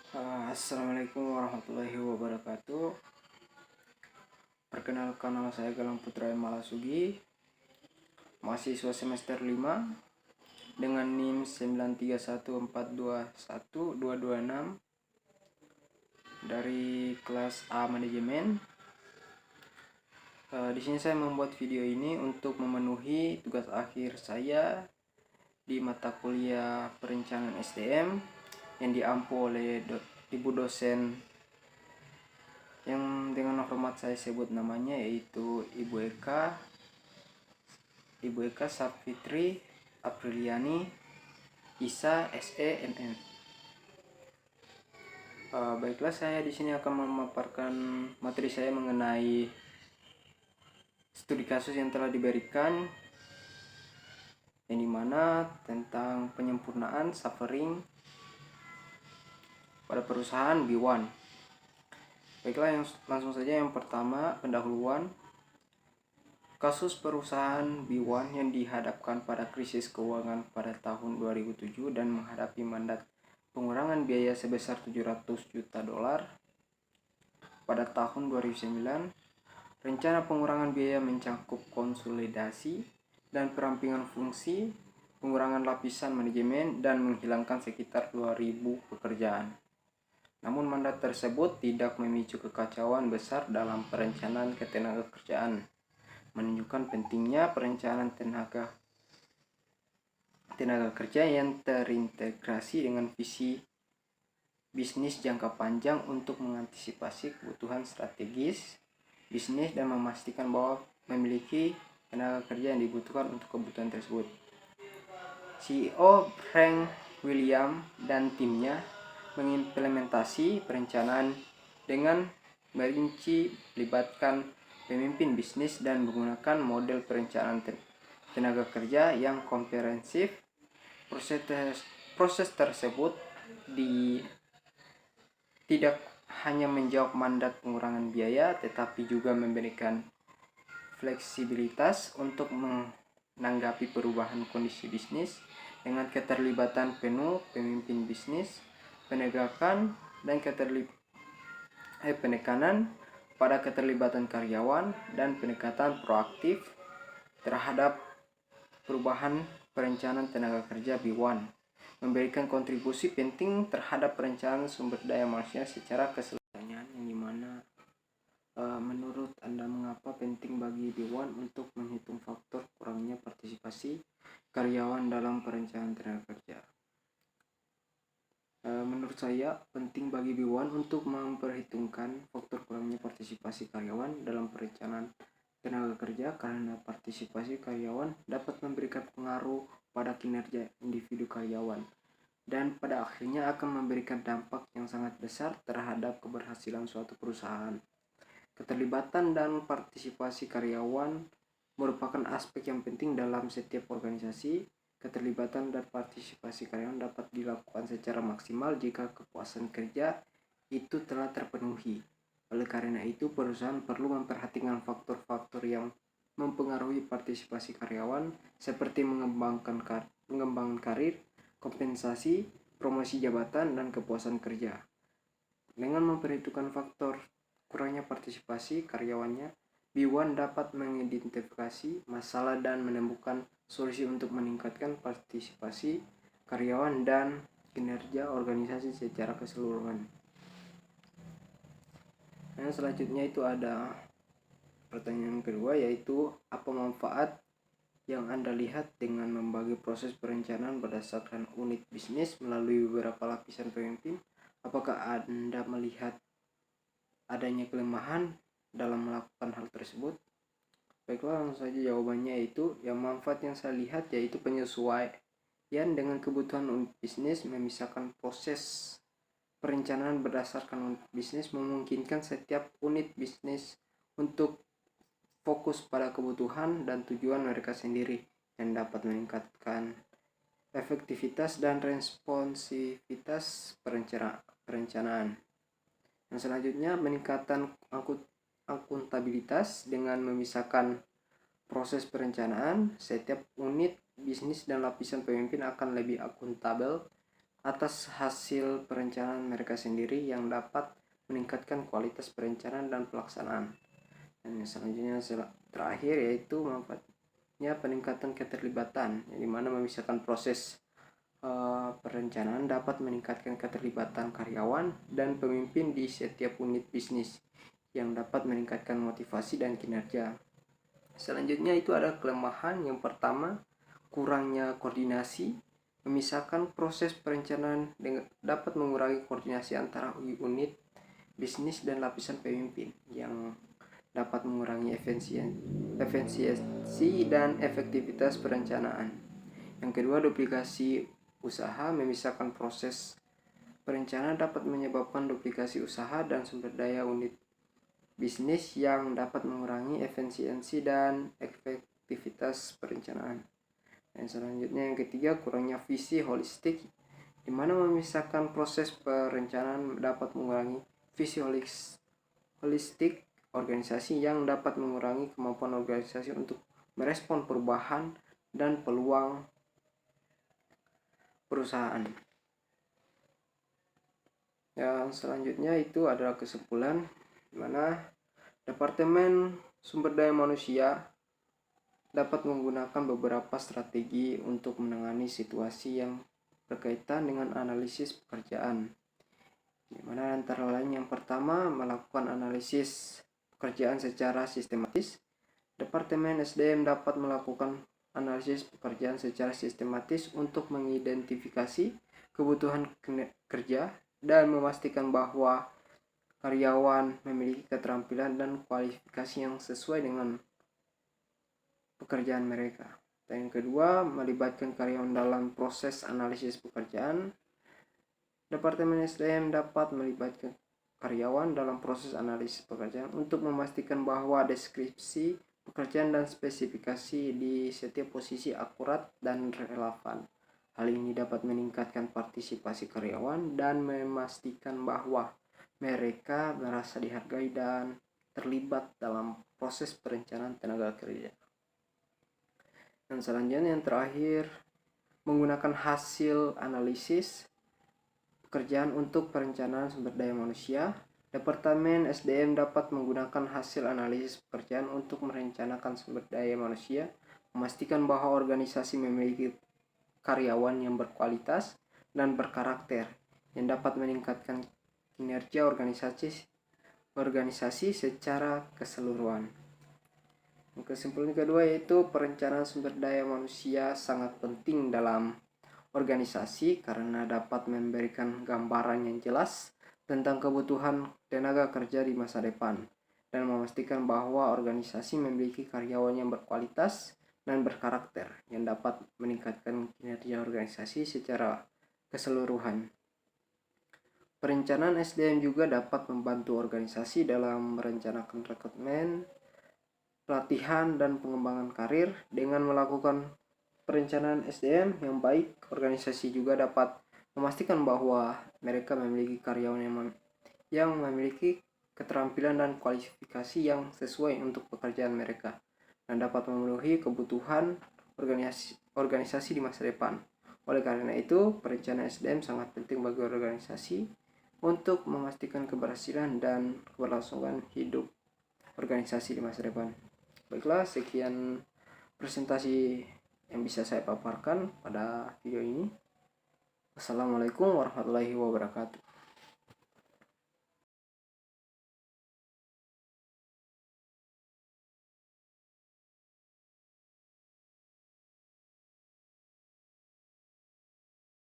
Assalamualaikum warahmatullahi wabarakatuh. Perkenalkan, nama saya Galang Putra Malasugi, mahasiswa semester 5 dengan NIM 931421226 dari kelas A Manajemen. Di sini saya membuat video ini untuk memenuhi tugas akhir saya di mata kuliah perencanaan SDM yang diampu oleh ibu dosen yang dengan hormat saya sebut namanya, yaitu Ibu Eka Sapfitri Apriliani Isa SE MM. Baiklah, saya di sini akan memaparkan materi saya mengenai studi kasus yang telah diberikan, yang dimana tentang penyempurnaan suffering pada perusahaan B1. Baiklah, langsung saja. Yang pertama, pendahuluan. Kasus perusahaan B1 yang dihadapkan pada krisis keuangan pada tahun 2007 dan menghadapi mandat pengurangan biaya sebesar 700 juta dolar pada tahun 2009. Rencana pengurangan biaya mencangkup konsolidasi dan perampingan fungsi, pengurangan lapisan manajemen, dan menghilangkan sekitar 2.000 pekerjaan. Namun mandat tersebut tidak memicu kekacauan besar dalam perencanaan ketenagakerjaan, menunjukkan pentingnya perencanaan tenaga kerja yang terintegrasi dengan visi bisnis jangka panjang untuk mengantisipasi kebutuhan strategis bisnis dan memastikan bahwa memiliki tenaga kerja yang dibutuhkan untuk kebutuhan tersebut. CEO Frank William dan timnya mengimplementasi perencanaan dengan merinci, melibatkan pemimpin bisnis dan menggunakan model perencanaan tenaga kerja yang komprehensif. Proses tersebut tidak hanya menjawab mandat pengurangan biaya, tetapi juga memberikan fleksibilitas untuk menanggapi perubahan kondisi bisnis dengan keterlibatan penuh pemimpin bisnis, penekanan pada keterlibatan karyawan, dan pendekatan proaktif terhadap perubahan perencanaan tenaga kerja B1, memberikan kontribusi penting terhadap perencanaan sumber daya manusia secara keseluruhan. Yang dimana menurut Anda, mengapa penting bagi B1 untuk menghitung faktor kurangnya partisipasi karyawan dalam perencanaan tenaga kerja? Menurut saya, penting bagi B1 untuk memperhitungkan faktor kurangnya partisipasi karyawan dalam perencanaan tenaga kerja karena partisipasi karyawan dapat memberikan pengaruh pada kinerja individu karyawan dan pada akhirnya akan memberikan dampak yang sangat besar terhadap keberhasilan suatu perusahaan. Keterlibatan dan partisipasi karyawan merupakan aspek yang penting dalam setiap organisasi. Keterlibatan dan partisipasi karyawan dapat dilakukan secara maksimal jika kepuasan kerja itu telah terpenuhi. Oleh karena itu, perusahaan perlu memperhatikan faktor-faktor yang mempengaruhi partisipasi karyawan seperti mengembangkan karir, kompensasi, promosi jabatan, dan kepuasan kerja. Dengan memperhitungkan faktor kurangnya partisipasi karyawannya, B1 dapat mengidentifikasi masalah dan menemukan solusi untuk meningkatkan partisipasi karyawan dan kinerja organisasi secara keseluruhan. Nah, selanjutnya itu ada pertanyaan kedua, yaitu apa manfaat yang Anda lihat dengan membagi proses perencanaan berdasarkan unit bisnis melalui beberapa lapisan pemimpin? Apakah Anda melihat adanya kelemahan dalam melakukan hal tersebut? Baiklah, langsung saja jawabannya, yaitu yang manfaat yang saya lihat yaitu penyesuaian dengan kebutuhan unit bisnis. Memisahkan proses perencanaan berdasarkan unit bisnis memungkinkan setiap unit bisnis untuk fokus pada kebutuhan dan tujuan mereka sendiri yang dapat meningkatkan efektivitas dan responsivitas perencanaan. Yang selanjutnya, meningkatkan akuntabilitas. Dengan memisahkan proses perencanaan, setiap unit bisnis dan lapisan pemimpin akan lebih akuntabel atas hasil perencanaan mereka sendiri yang dapat meningkatkan kualitas perencanaan dan pelaksanaan. Dan yang selanjutnya terakhir yaitu manfaatnya peningkatan keterlibatan, yang dimana memisahkan proses perencanaan dapat meningkatkan keterlibatan karyawan dan pemimpin di setiap unit bisnis yang dapat meningkatkan motivasi dan kinerja. Selanjutnya itu ada kelemahan. Yang pertama, kurangnya koordinasi. Memisahkan proses perencanaan dapat mengurangi koordinasi antara unit bisnis dan lapisan pemimpin yang dapat mengurangi efisiensi dan efektivitas perencanaan. Yang kedua, duplikasi usaha. Memisahkan proses perencanaan dapat menyebabkan duplikasi usaha dan sumber daya unit bisnis yang dapat mengurangi efisiensi dan efektivitas perencanaan. Dan selanjutnya yang ketiga, kurangnya visi holistik, di mana memisahkan proses perencanaan dapat mengurangi visi holistik organisasi yang dapat mengurangi kemampuan organisasi untuk merespon perubahan dan peluang perusahaan. Yang selanjutnya itu adalah kesimpulan, di mana Departemen Sumber Daya Manusia dapat menggunakan beberapa strategi untuk menangani situasi yang berkaitan dengan analisis pekerjaan, di mana antara lain yang pertama, melakukan analisis pekerjaan secara sistematis. Departemen SDM dapat melakukan analisis pekerjaan secara sistematis untuk mengidentifikasi kebutuhan kerja dan memastikan bahwa karyawan memiliki keterampilan dan kualifikasi yang sesuai dengan pekerjaan mereka. Dan yang kedua, melibatkan karyawan dalam proses analisis pekerjaan. Departemen SDM dapat melibatkan karyawan dalam proses analisis pekerjaan untuk memastikan bahwa deskripsi pekerjaan dan spesifikasi di setiap posisi akurat dan relevan. Hal ini dapat meningkatkan partisipasi karyawan dan memastikan bahwa mereka merasa dihargai dan terlibat dalam proses perencanaan tenaga kerja. Dan selanjutnya yang terakhir, menggunakan hasil analisis pekerjaan untuk perencanaan sumber daya manusia. Departemen SDM dapat menggunakan hasil analisis pekerjaan untuk merencanakan sumber daya manusia, memastikan bahwa organisasi memiliki karyawan yang berkualitas dan berkarakter yang dapat meningkatkan kinerja organisasi secara keseluruhan. Kesimpulan kedua yaitu perencanaan sumber daya manusia sangat penting dalam organisasi karena dapat memberikan gambaran yang jelas tentang kebutuhan tenaga kerja di masa depan dan memastikan bahwa organisasi memiliki karyawan yang berkualitas dan berkarakter yang dapat meningkatkan kinerja organisasi secara keseluruhan. Perencanaan SDM juga dapat membantu organisasi dalam merencanakan rekrutmen, pelatihan, dan pengembangan karir. Dengan melakukan perencanaan SDM yang baik, organisasi juga dapat memastikan bahwa mereka memiliki karyawan yang memiliki keterampilan dan kualifikasi yang sesuai untuk pekerjaan mereka dan dapat memenuhi kebutuhan organisasi di masa depan. Oleh karena itu, perencanaan SDM sangat penting bagi organisasi untuk memastikan keberhasilan dan keberlangsungan hidup organisasi di masa depan. Baiklah, sekian presentasi yang bisa saya paparkan pada video ini. Wassalamualaikum warahmatullahi wabarakatuh.